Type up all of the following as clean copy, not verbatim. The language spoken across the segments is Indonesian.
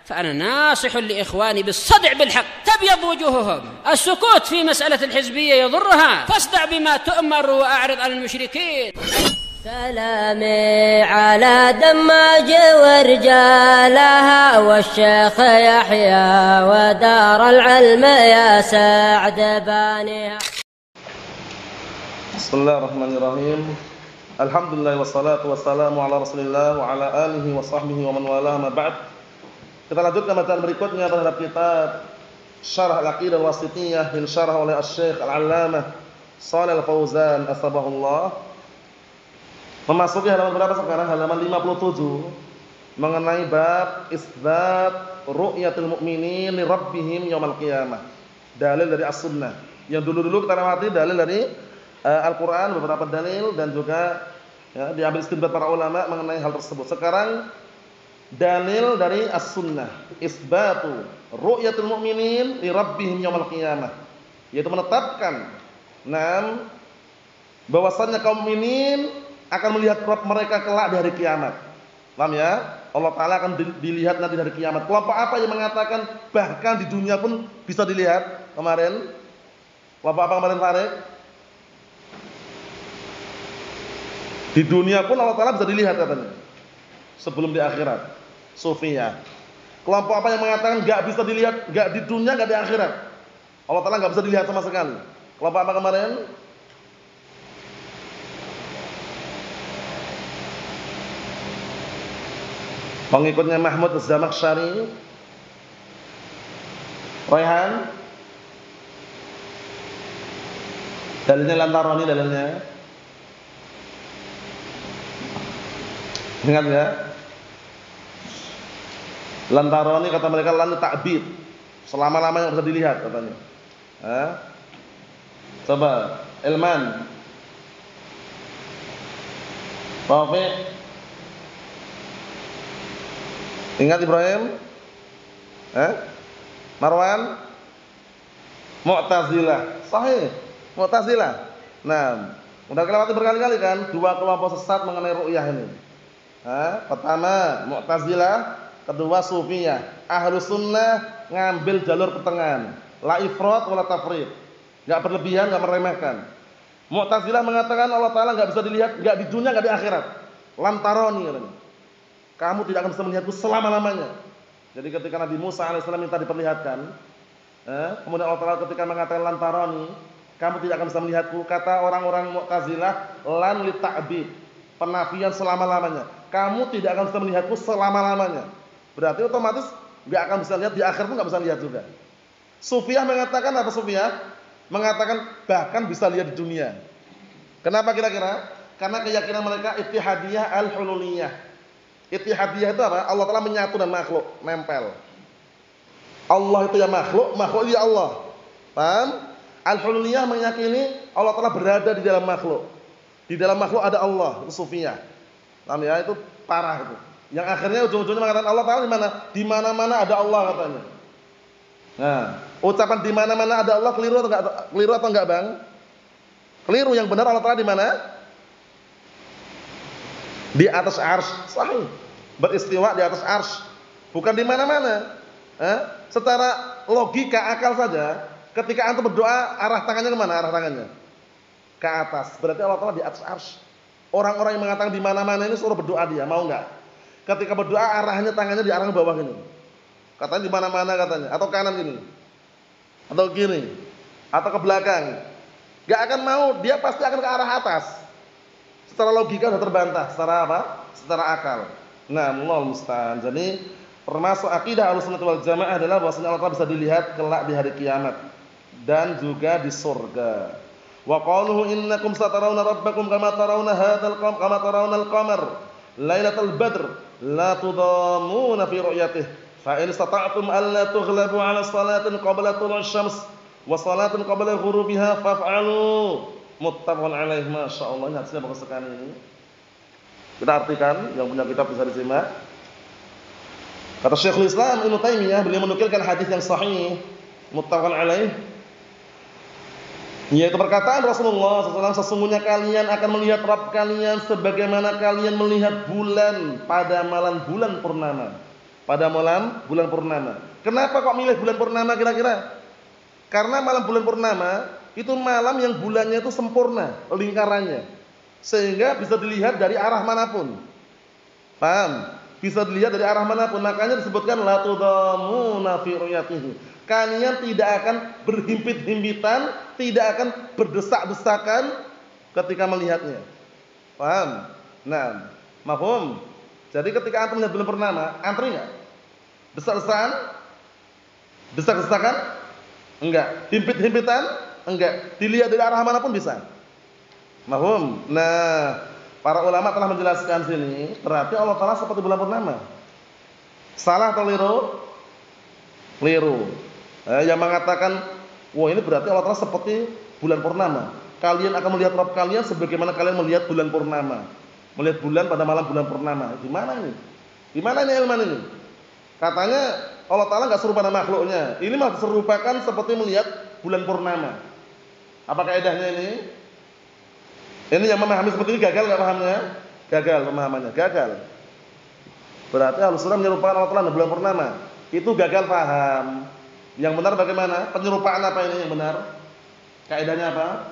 فأنا ناصح لإخواني بالصدع بالحق تبيض وجوههم. السكوت في مسألة الحزبية يضرها، فاصدع بما تؤمر وأعرض عن المشركين. سلامي على دماج ورجالها والشيخ يحيى ودار العلم يا سعد بانيها. بسم الله الرحمن الرحيم. Alhamdulillah wassalatu wassalamu ala Rasulillah wa ala alihi wa sahbihi wa man wala ma ba'd. Kita lanjutkan bacaan berikutnya terhadap kitab Syarah Al-Aqidah Al-Wasithiyah yang syarah oleh Asy-Syaikh Al-Allamah Shalih Al-Fauzan Asbahullah. Memasuki halaman berapa sekarang? Halaman 57 mengenai bab isbat ru'yatul mu'minin li rabbihim yaumil qiyamah. Dalil dari As-Sunnah. Yang dulu-dulu kita lewati dalil dari Al-Quran, beberapa dalil dan juga ya, diambil istinbat para ulama mengenai hal tersebut. Sekarang dalil dari As-Sunnah, isbatu ru'yatul mu'minin li rabbihim yaumil qiyamah, yaitu menetapkan bahwasannya kaum mukminin akan melihat Rabb mereka kelak di hari kiamat. Paham ya? Allah Ta'ala akan dilihat nanti di hari kiamat. Kelompok apa yang mengatakan bahkan di dunia pun bisa dilihat kemarin? Kelompok apa kemarin, Farid? Di dunia pun Allah Ta'ala bisa dilihat katanya sebelum di akhirat. Sufiyah. Kelompok apa yang mengatakan enggak bisa dilihat, enggak di dunia, enggak di akhirat? Allah Ta'ala enggak bisa dilihat sama sekali. Kelompok apa kemarin? Pengikutnya Mahmud Az-Zamakhsyari. Raihan. Dalilnya Lantaroni dalilnya. Ingat ya? Lantaroni kata mereka lan ta'bid. Selama-lamanya bisa dilihat katanya. Coba Ilman. Taufik. Ingat Ibrahim? Marwan? Mu'tazilah. Sahih. Mu'tazilah. Nah, udah kelewati berkali-kali kan dua kelompok sesat mengenai ru'yah ini. Pertama Mu'tazilah, kedua Sufiyah. Ahlus Sunnah ngambil jalur pertengahan, la ifrat wala tafrid, enggak berlebihan, enggak meremehkan. Mu'tazilah mengatakan Allah Ta'ala enggak bisa dilihat, enggak di dunia, enggak di akhirat. Lantaroni katanya. Kamu tidak akan bisa melihatku selama-lamanya. Jadi ketika Nabi Musa alaihissalam minta diperlihatkan, kemudian Allah Ta'ala ketika mengatakan lantaroni, kamu tidak akan bisa melihatku, kata orang-orang Mu'tazilah lan li ta'bid, penafian selama-lamanya. Kamu tidak akan bisa melihatku selama-lamanya. Berarti otomatis enggak akan bisa lihat, di akhir pun enggak bisa lihat juga. Sufiyah mengatakan apa Sufiyah? Mengatakan bahkan bisa lihat di dunia. Kenapa kira-kira? Karena keyakinan mereka ittihadiyah al-hululiyah. Ittihadiyah itu apa? Allah Ta'ala menyatu dan makhluk, nempel. Allah itu ya makhluk, makhluk itu ya Allah. Paham? Al-hululiyah meyakini Allah Ta'ala berada di dalam makhluk. Di dalam makhluk ada Allah, itu Sufiyah. Paham ya? Itu parah itu. Yang akhirnya ujung-ujungnya mengatakan Allah Ta'ala di mana? Di mana-mana ada Allah katanya. Nah, ucapan di mana-mana ada Allah keliru atau enggak? Keliru atau enggak, Bang? Keliru. Yang benar Allah Ta'ala di mana? Di atas arsy. Sahih. Beristiwa di atas arsy. Bukan di mana-mana. Secara logika akal saja, ketika antum berdoa arah tangannya kemana? Arah tangannya ke atas. Berarti Allah Ta'ala di atas arsy. Orang-orang yang mengatakan di mana-mana ini suruh berdoa dia, mau enggak? Ketika berdoa arahnya tangannya di arah bawah gini. Katanya di mana-mana katanya, atau kanan gini. Atau kiri. Atau ke belakang. Enggak akan mau, dia pasti akan ke arah atas. Secara logika sudah terbantah, secara apa? Secara akal. Nah, Allahu musta'an. Jadi termasuk akidah Ahlussunnah wal Jamaah adalah bahwasanya Allah bisa dilihat kelak di hari kiamat dan juga di surga. Wa qaluhu innakum satarawna rabbakum kama tarawna hadzal qamar kama tarawna al-qamar lailatal badr la tudamuna fi ru'yatihi fa in istata'tum alla tughlabu 'ala salatin qabla tulu'ush syams wa salatin qabla ghurubiha faf'alu. Muttafaqun alaih. Masyaallah, ini hadisnya bagus sekali ini. Kita artikan, yang punya kitab bisa disimak. Kata Syekhul Islam Ibnu Taimiyah, beliau menukilkan hadis yang sahih muttafaqun alaih, yaitu perkataan Rasulullah SAW, sesungguhnya kalian akan melihat Rabb kalian sebagaimana kalian melihat bulan pada malam bulan purnama. pada malam bulan purnama. Kenapa kok milih bulan purnama kira-kira? Karena malam bulan purnama itu malam yang bulannya itu sempurna lingkarannya, sehingga bisa dilihat dari arah manapun. Paham? Bisa dilihat dari arah manapun. Makanya disebutkan la tudamuna fi ru'yatihi. Kalian tidak akan berhimpit-himpitan, tidak akan berdesak-desakan ketika melihatnya. Paham? Nah, mafhum? Jadi ketika antum melihat bulan purnama, antri enggak? Desak-desakan? Desak-desakan? Enggak. Himpit-himpitan? Enggak. Dilihat dari arah manapun bisa. Mafhum? Nah, para ulama telah menjelaskan sini, berarti Allah Ta'ala seperti bulan purnama. Salah atau liru? Liru. Yang mengatakan, wah ini berarti Allah Ta'ala seperti bulan purnama. Kalian akan melihat Rabb kalian sebagaimana kalian melihat bulan purnama. Melihat bulan pada malam bulan purnama. Gimana ini? Gimana ini ilman ini? Katanya Allah Ta'ala nggak serupa dengan makhluknya. Ini mah serupakan seperti melihat bulan purnama. Apa kaidahnya ini? Ini yang memahami seperti ini gagal nggak pahamnya? Gagal pemahamannya, gagal. Berarti Ahlussunnah menyerupakan Allah Ta'ala dengan bulan purnama. Itu gagal paham. Yang benar bagaimana? Penyerupaan apa ini yang benar? Kaidahnya apa?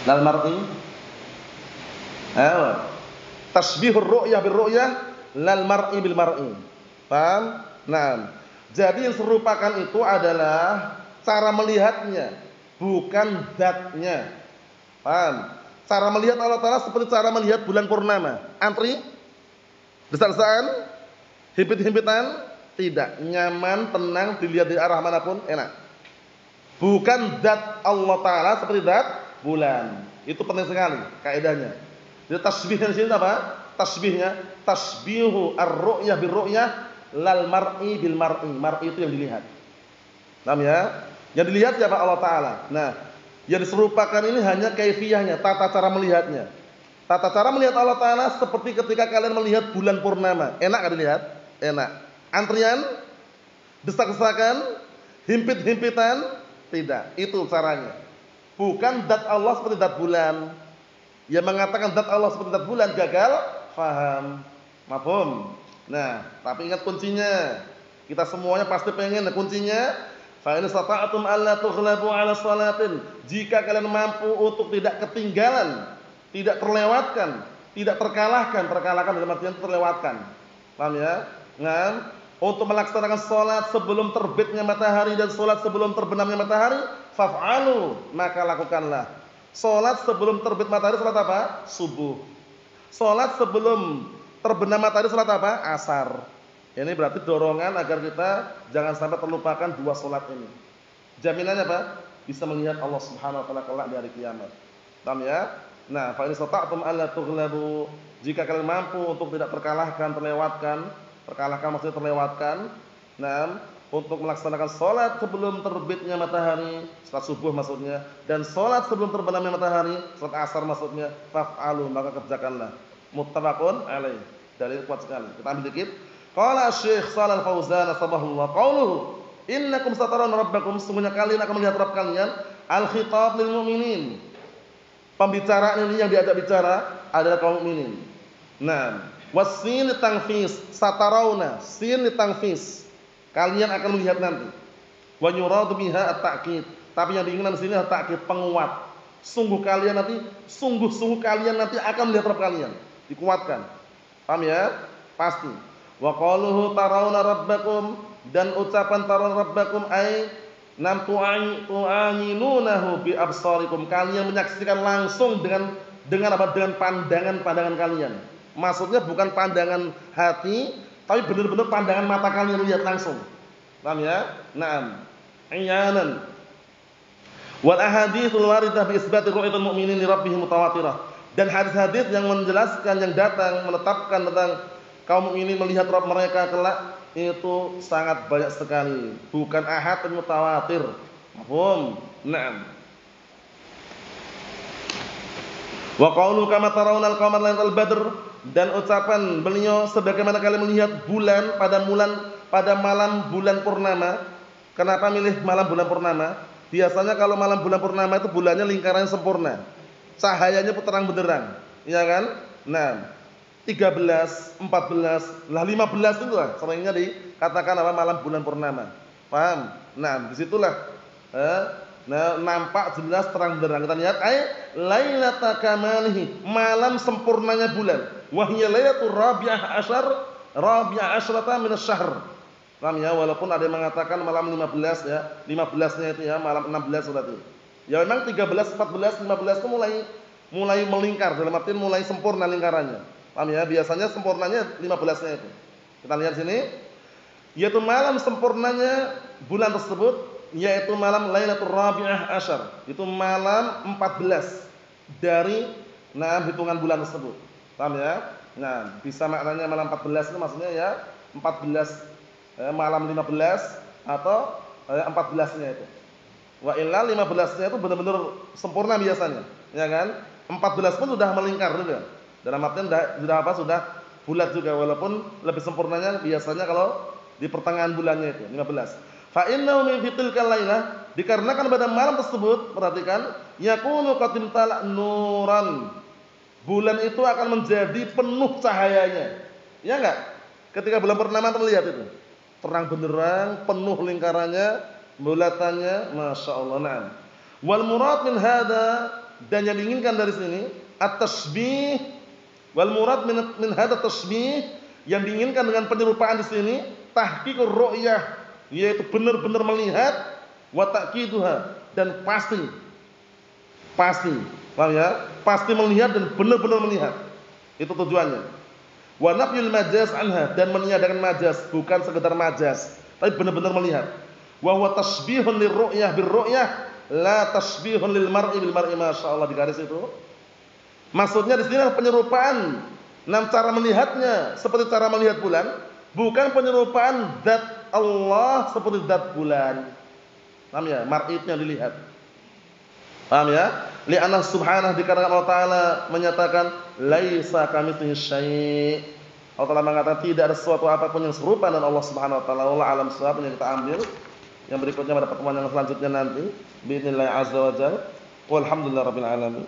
Lal mar'i. Tasbihur ru'yah bil ru'yah lal mar'i bil mar'i. Paham? Nah, jadi yang serupakan itu adalah cara melihatnya, bukan zatnya. Paham? Cara melihat Allah Ta'ala seperti cara melihat bulan purnama. Antri? Desak-desakan? Himpit-himpitan? Tidak. Nyaman, tenang, dilihat di arah manapun, enak. Bukan zat Allah Ta'ala seperti zat bulan. Itu penting sekali kaidahnya. Jadi tasbihnya di sini apa? Tasbihnya tasbihu ar-ru'yah bir-ru'yah lal mar'i bil mar'i. Mar'i itu yang dilihat. Paham ya? Yang dilihat siapa? Allah Ta'ala. Nah, yang diserupakan ini hanya kaifiyahnya, tata cara melihatnya. Tata cara melihat Allah Ta'ala seperti ketika kalian melihat bulan purnama. Enak gak dilihat? Enak. Antrian? Desak-desakan? Himpit-himpitan? Tidak. Itu caranya. Bukan zat Allah seperti zat bulan. Yang mengatakan zat Allah seperti zat bulan gagal faham. Mafhum? Nah, tapi ingat kuncinya. Kita semuanya pasti pengen kuncinya. Fa in sata'tum alla tughlabu 'ala salatin. Jika kalian mampu untuk tidak ketinggalan, tidak terlewatkan, tidak terkalahkan dalam artian terlewatkan. Paham ya? Nah, untuk melaksanakan salat sebelum terbitnya matahari dan salat sebelum terbenamnya matahari, faf'alu, maka lakukanlah. Salat sebelum terbit matahari salat apa? Subuh. Salat sebelum terbenam matahari salat apa? Asar. Ini berarti dorongan agar kita jangan sampai terlupakan dua salat ini. Jaminannya apa? Bisa melihat Allah Subhanahu wa taala kelak di hari kiamat. Paham ya? Nah, fa in sata'tum alla tughlabu, jika kalian mampu untuk tidak terkalahkan, terkalahkan maksudnya terlewatkan. Nah, untuk melaksanakan salat sebelum terbitnya matahari, salat subuh maksudnya, dan salat sebelum terbenamnya matahari, salat asar maksudnya, faf'alu, maka kerjakanlah. Muttafaqun alaih. Dalil kuat sekali. Kita ambil dikit. Qala Syekh Shalal Fauzan sabahullah qauluhu innakum satarawna rabbakum, sesungguhnya kalian akan melihat Rabb kalian. Al-khitab lil mu'minin. Pembicaraan ini yang diajak bicara adalah kaum mukminin. Nah, wasin litangfis, satarawna, sin litangfis. Kalian akan melihat nanti. Wa yuradu biha at-ta'kid. Tapi yang diinginkan di sini adalah ta'kid, penguat. Sungguh kalian nanti akan melihat Rabb kalian. Dikuatkan. Paham ya? Pasti. Wa qaluhu tarawna rabbakum, dan ucapan tarawna rabbakum ay nam tu'ayinunahu bi absarikum, kalian menyaksikan langsung dengan apa? Dengan pandangan kalian. Maksudnya bukan pandangan hati, tapi benar-benar pandangan mata kalian lihat langsung. Paham ya? Naam. Iyanan. Wal ahaditsul waridah bi isbati ru'yatul mu'minin li rabbihim mutawatirah. Dan hadis-hadis yang menjelaskan, yang datang menetapkan tentang kaum mukminin melihat Rabb mereka kelak itu sangat banyak sekali. Bukan ahad tapi mutawatir. Mafhum? Naam. Wa qaulu kama tarawna al-qamar lailatal badr, dan ucapan beliau sebagaimana kalian melihat bulan pada malam bulan purnama. Kenapa milih malam bulan purnama? Biasanya kalau malam bulan purnama itu bulannya lingkarannya sempurna. Cahayanya terang benderang, iya kan? Nah, 13, 14, lah 15 itu lah seringnya dikatakan apa malam bulan purnama. Paham? Nah, disitulah nampak jelas terang benderang. Kita lihat lailata kamalihi, malam sempurnanya bulan. Wa hiya lailatul rabi'ah asyrata min asy-syahr. Paham ya? Walaupun ada yang mengatakan malam 15 ya, 15-nya itu ya, malam 16 berarti. Ya memang 13, 14, 15 itu mulai melingkar, dalam artian mulai sempurna lingkarannya. Paham ya? Biasanya sempurnanya 15-nya itu. Kita lihat sini, yaitu malam sempurnanya bulan tersebut, yaitu malam Lailatul Rabi'ah Asyar. Itu malam 14 dari hitungan bulan tersebut. Paham ya? Nah, bisa maknanya malam 14 itu maksudnya ya 14 malam 15 atau 14-nya itu. Wa illa 15-nya itu benar-benar sempurna biasanya, ya kan? 14 pun sudah melingkar juga. Dalam artian sudah apa? Sudah bulat juga, walaupun lebih sempurnanya biasanya kalau di pertengahan bulannya itu 15. Fa innahu min fitilkal lailah, dikarenakan pada malam tersebut, perhatikan, yakunu qadim tala nuran. Bulan itu akan menjadi penuh cahayanya. Ya enggak? Ketika bulan purnama terlihat itu. Terang benderang, penuh lingkarannya, bulatannya, masyaallah. Na'am. Wal murad min hada, dan yang diinginkan dari sini at-tasbih. Wal murad min hada tasbih, yang diinginkan dengan penyerupaan di sini tahqiqur ru'yah, yaitu benar-benar melihat, wa ta'kiduha, dan pasti. Paham ya? Pasti melihat dan benar-benar melihat. Itu tujuannya. Wa nafyul majaz anha, dan meniadakan majaz, bukan sekedar majaz, tapi benar-benar melihat. Wa huwa tasbihun lirru'yah birru'yah, la tasbihun lil mar'i bil mar'i, masyaallah, di garis itu. Maksudnya di sini penyerupaan cara melihatnya seperti cara melihat bulan, bukan penyerupaan zat Allah seperti zat bulan. Paham ya? Mar'itnya dilihat. Paham ya? Li'anna subhanahu, dikarenakan Allah Ta'ala menyatakan laisa kamitslihi syai'. Allah Ta'ala mengatakan tidak ada sesuatu apapun yang serupa dengan Allah Subhanahu wa taala. Wallahu a'lam bishawab. Yang kita ambil yang berikutnya pada pertemuan yang selanjutnya nanti. Bismillah azza wa jalla. Walhamdulillahirabbil alamin.